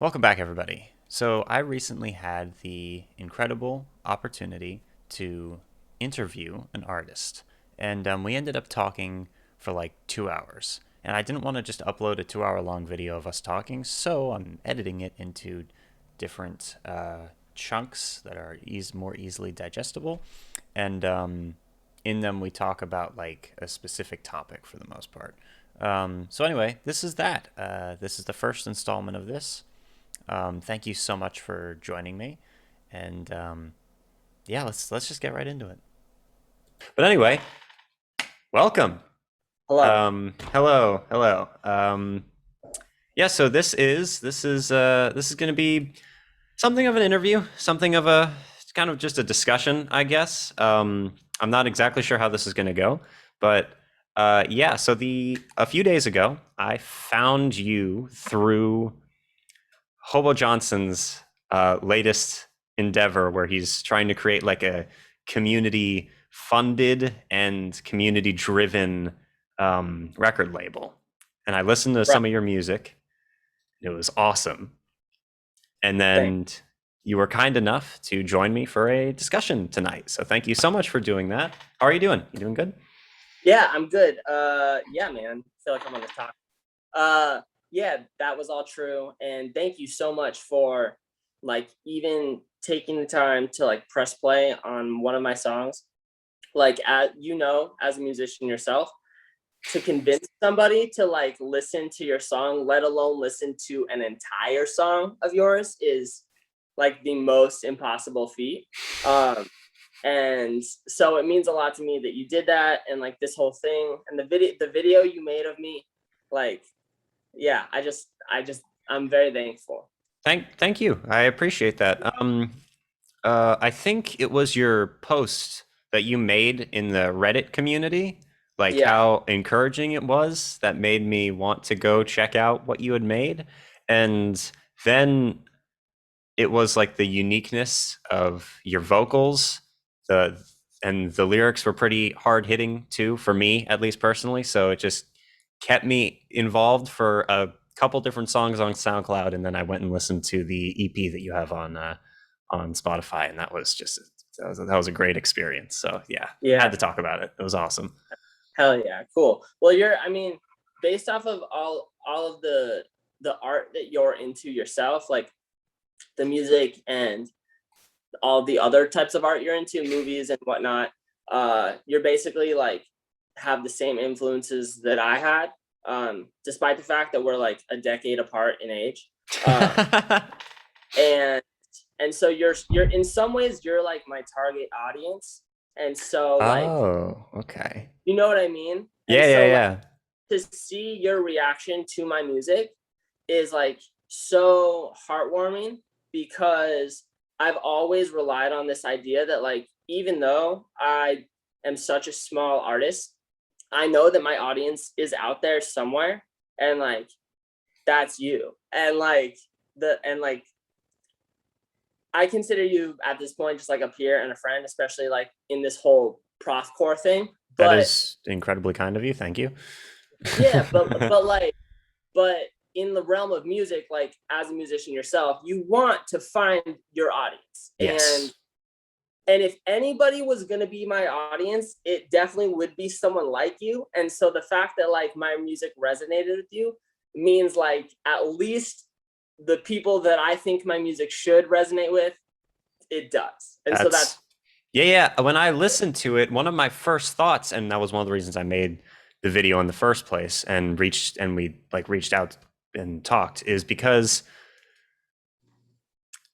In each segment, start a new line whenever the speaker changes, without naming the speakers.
Welcome back, everybody. So, I recently had the incredible opportunity to interview an artist, and we ended up talking for like 2 hours. And I didn't want to just upload a 2 hour long video of us talking, so I'm editing it into different chunks that are more easily digestible. And in them, we talk about like a specific topic for the most part. So, anyway, this is that. This is the first installment of this. Thank you so much for joining me, and yeah, let's just get right into it. But anyway, welcome.
Hello.
Hello, hello. Yeah, so this is going to be something of an interview, something of a kind of just a discussion, I guess. I'm not exactly sure how this is going to go, but yeah. So a few days ago, I found you through Hobo Johnson's latest endeavor, where he's trying to create like a community funded and community driven record label. And I listened to
Right.
some of your music. It was awesome. And
Thanks.
then you were kind enough to join me for a discussion tonight. So thank you so much for doing that. How are you doing? You doing good?
Yeah, I'm good. Yeah, man. I feel like I'm on this topic. Yeah, that was all true. And thank you so much for like even taking the time to like press play on one of my songs. Like as a musician yourself, to convince somebody to like listen to your song, let alone listen to an entire song of yours is like the most impossible feat. Um, and so it means a lot to me that you did that and like this whole thing and the video you made of me, like, yeah, I'm very thankful.
Thank you. I appreciate that. I think it was your post that you made in the Reddit community, like
Yeah.
how encouraging it was, that made me want to go check out what you had made. And then it was like the uniqueness of your vocals, the and the lyrics were pretty hard hitting too, for me at least personally. So it just kept me involved for a couple different songs on SoundCloud, and then I went and listened to the EP that you have on Spotify, and that was a great experience. So yeah, had
Yeah.
to talk about it. It was awesome.
Hell yeah, cool. Well, I mean, based off of all of the art that you're into yourself, like the music and all the other types of art you're into, movies and whatnot, you're basically like have the same influences that I had, despite the fact that we're like a decade apart in age. Uh, and and so you're in some ways you're like my target audience, and so like
Oh, okay.
you know what I mean. And
Yeah, yeah,
so like
yeah.
to see your reaction to my music is like so heartwarming because I've always relied on this idea that like even though I am such a small artist, I know that my audience is out there somewhere, and like that's you. And like I consider you at this point just like a peer and a friend, especially like in this whole prothcore thing.
That
But
is incredibly kind of you. Thank you.
yeah, but in the realm of music, like as a musician yourself, you want to find your audience. and
Yes.
and if anybody was going to be my audience, it definitely would be someone like you. And so the fact that like my music resonated with you means like at least the people that I think my music should resonate with, it does. And so that's
That's Yeah, yeah. When I listened to it, one of my first thoughts, and that was one of the reasons I made the video in the first place and we like reached out and talked, is because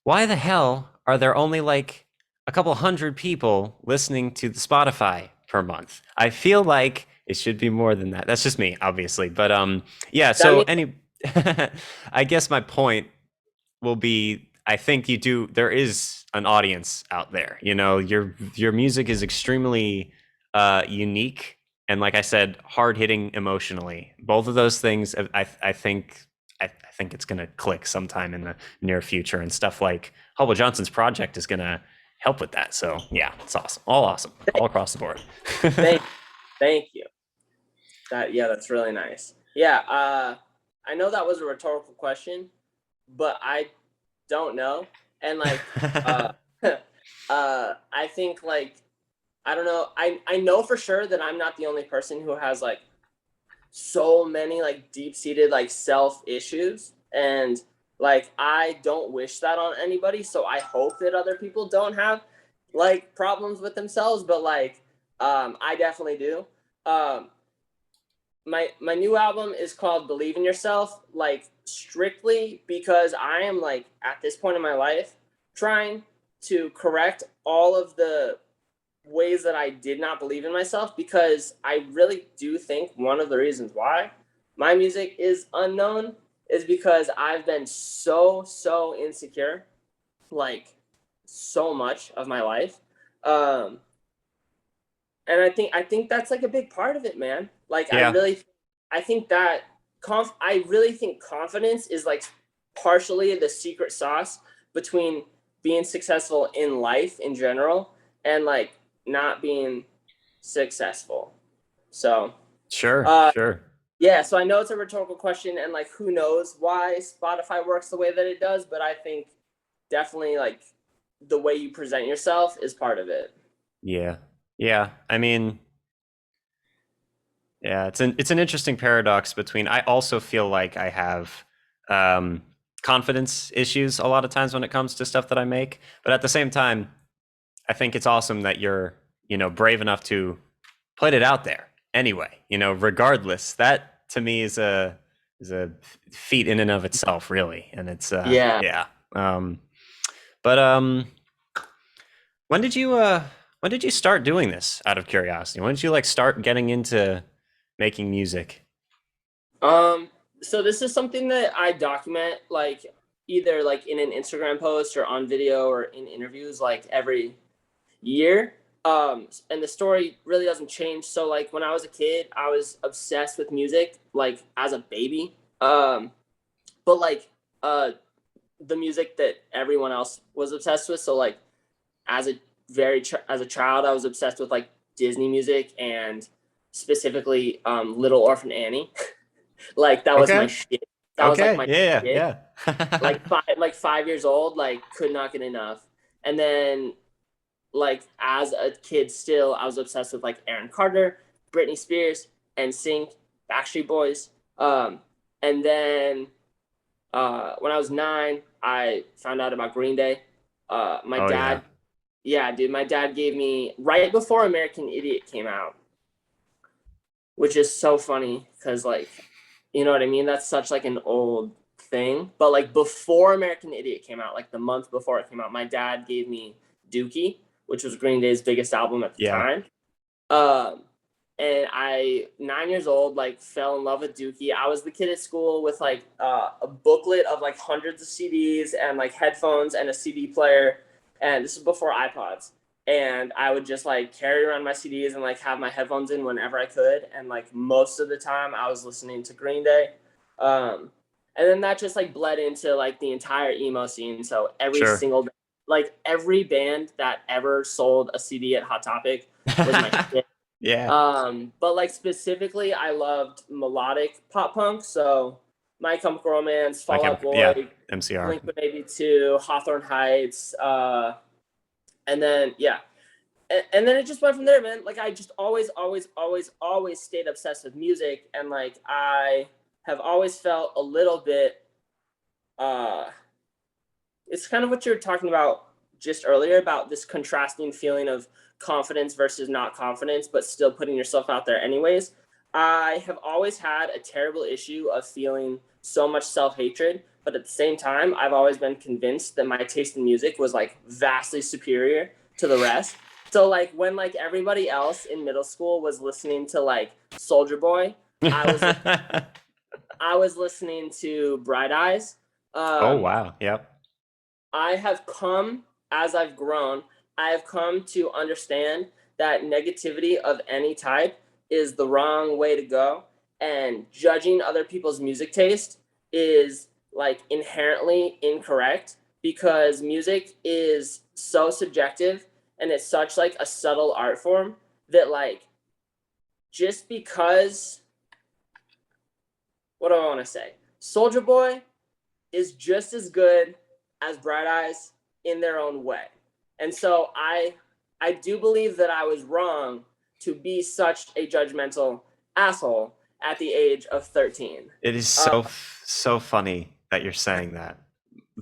why the hell are there only like a couple hundred people listening to the Spotify per month? I feel like it should be more than that. That's just me, obviously. But yeah,
that
so
means
any I guess my point will be, I think there is an audience out there. Your music is extremely unique, and like I said, hard hitting emotionally. Both of those things, I think it's gonna click sometime in the near future, and stuff like Hubble Johnson's project is gonna help with that. So yeah, it's awesome. All awesome. All across the board.
thank thank you. That, yeah, that's really nice. Yeah, I know that was a rhetorical question, but I don't know. And like I think like I don't know. I know for sure that I'm not the only person who has like so many like deep-seated like self issues, and like I don't wish that on anybody, so I hope that other people don't have like problems with themselves, but like I definitely do. um my new album is called Believe in Yourself, like strictly because I am like at this point in my life trying to correct all of the ways that I did not believe in myself, because I really do think one of the reasons why my music is unknown is because I've been so insecure, like so much of my life. Um and I think that's like a big part of it, man. Like
Yeah,
I think that I really think confidence is like partially the secret sauce between being successful in life in general and like not being successful. So,
sure,
uh,
sure.
yeah. So I know it's a rhetorical question, and like, who knows why Spotify works the way that it does, but I think definitely like the way you present yourself is part of it.
Yeah, yeah. I mean, yeah, it's an interesting paradox between. I also feel like I have um, confidence issues a lot of times when it comes to stuff that I make, but at the same time, I think it's awesome that you're brave enough to put it out there anyway. Regardless. That to me is a feat in and of itself, really, and it's
Yeah.
yeah. But when did you start doing this? Out of curiosity, when did you like start getting into making music?
Um, so this is something that I document like either like in an Instagram post or on video or in interviews like every year. And the story really doesn't change. So like when I was a kid, I was obsessed with music like as a baby. But like uh the music that everyone else was obsessed with. So like as a as a child, I was obsessed with like Disney music and specifically Little Orphan Annie. Like that was my
Okay.
shit. That was like
Okay.
my
Yeah.
shit.
Yeah. Yeah.
Like 5 years old, like could not get enough. And then like as a kid still, I was obsessed with like Aaron Carter, Britney Spears, NSYNC, Backstreet Boys. And then when I was 9, I found out about Green Day. My
Oh yeah.
dad, yeah, dude, my dad gave me right before American Idiot came out, which is so funny because like, you know what I mean? That's such like an old thing. But like before American Idiot came out, like the month before it came out, my dad gave me Dookie, which was Green Day's biggest album at the
Yeah.
time. Um, and I 9 years old, like fell in love with Dookie. I was the kid at school with like a booklet of like hundreds of CDs and like headphones and a CD player. And this is before iPods. And I would just like carry around my CDs and like have my headphones in whenever I could. And like most of the time I was listening to Green Day. Um, and then that just like bled into like the entire emo scene. So
Sure.
like every band that ever sold a CD at Hot Topic was my shit.
Yeah.
But like specifically, I loved melodic pop punk. So My Chemical Romance,
My
Fall Out
chemical. Yeah.
Boy,
MCR.
Blink 182, Hawthorne Heights, and then yeah, and then it just went from there, man. Like I just always stayed obsessed with music, and like I have always felt a little bit. Uh, it's kind of what you were talking about just earlier about this contrasting feeling of confidence versus not confidence, but still putting yourself out there anyways. I have always had a terrible issue of feeling so much self hatred, but at the same time, I've always been convinced that my taste in music was like vastly superior to the rest. So like when like everybody else in middle school was listening to like Soldier Boy, I was I was listening to Bright Eyes.
Oh
Um,
wow. Yep.
I have come, as I've grown, I have come to understand that negativity of any type is the wrong way to go. And judging other people's music taste is like inherently incorrect, because music is so subjective and it's such like a subtle art form that like just because, what do I want to say? Soldier Boy is just as good as Bright Eyes in their own way. And so I do believe that I was wrong to be such a judgmental asshole at the age of 13.
It is
Uh,
so funny that you're saying that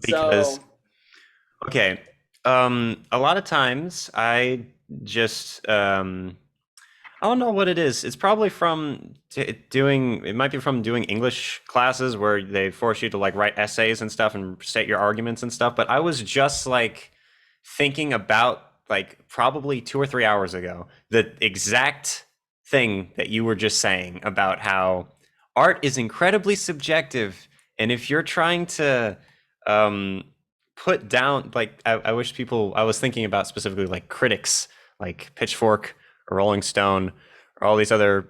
because
so
okay, a lot of times I just I don't know what it is. It's probably from doing. It might be from doing English classes where they force you to like write essays and stuff and state your arguments and stuff. But I was just like thinking about like probably 2 or 3 hours ago the exact thing that you were just saying about how art is incredibly subjective, and if you're trying to um, put down like I wish people. I was thinking about specifically like critics like Pitchfork or Rolling Stone or all these other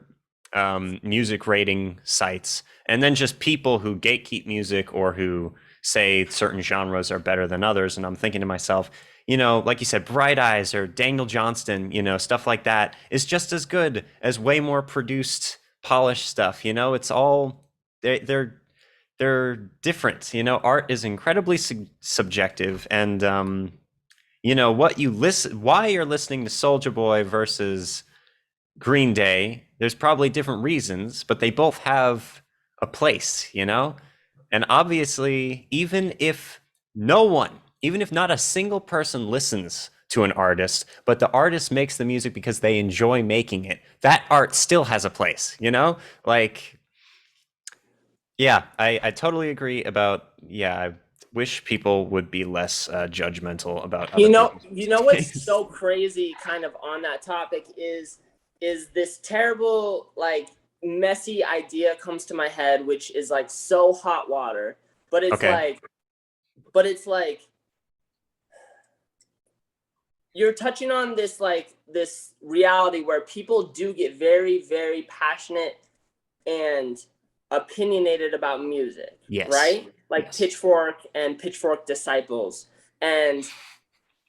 music rating sites, and then just people who gatekeep music or who say certain genres are better than others. And I'm thinking to myself, like you said, Bright Eyes or Daniel Johnston, stuff like that is just as good as way more produced, polished stuff. It's all they're different. Art is incredibly subjective, and what you listen, why you're listening to Soldier Boy versus Green Day, there's probably different reasons, but they both have a place. And obviously, even if not a single person listens to an artist, but the artist makes the music because they enjoy making it, that art still has a place. Like, yeah, I totally agree about, yeah, I wish people would be less judgmental about other people's
you
music
know what's
tastes.
so crazy kind of on that topic is this terrible like messy idea comes to my head, which is like so hot water, but it's
Okay.
like but it's like you're touching on this like this reality where people do get very very passionate and opinionated about music,
Yes.
right? Like
Yes.
Pitchfork and Pitchfork disciples.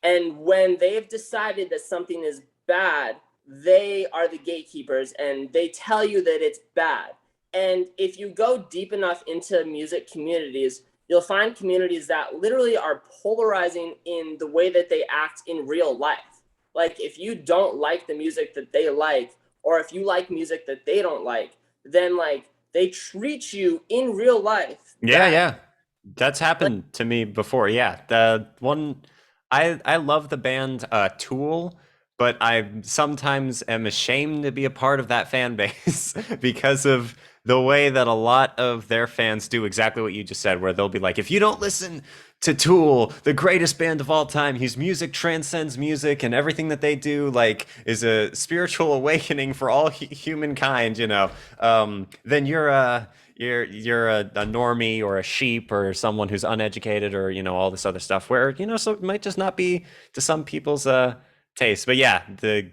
And when they've decided that something is bad, they are the gatekeepers and they tell you that it's bad. And if you go deep enough into music communities, you'll find communities that literally are polarizing in the way that they act in real life. Like if you don't like the music that they like, or if you like music that they don't like, then like they treat you in real life
Yeah,
bad.
yeah. That's
Like
happened to me before. Yeah. The one I love the band Tool, but I sometimes am ashamed to be a part of that fan base because of the way that a lot of their fans do exactly what you just said, where they'll be like, if you don't listen to Tool, the greatest band of all time, whose music transcends music and everything that they do, like, is a spiritual awakening for all humankind, then you're a normie or a sheep or someone who's uneducated or all this other stuff where so it might just not be to some people's taste. But yeah, the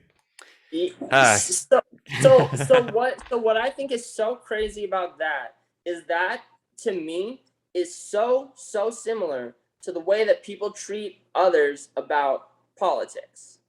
uh
so so what I think is so crazy about that is that to me is so similar to the way that people treat others about politics.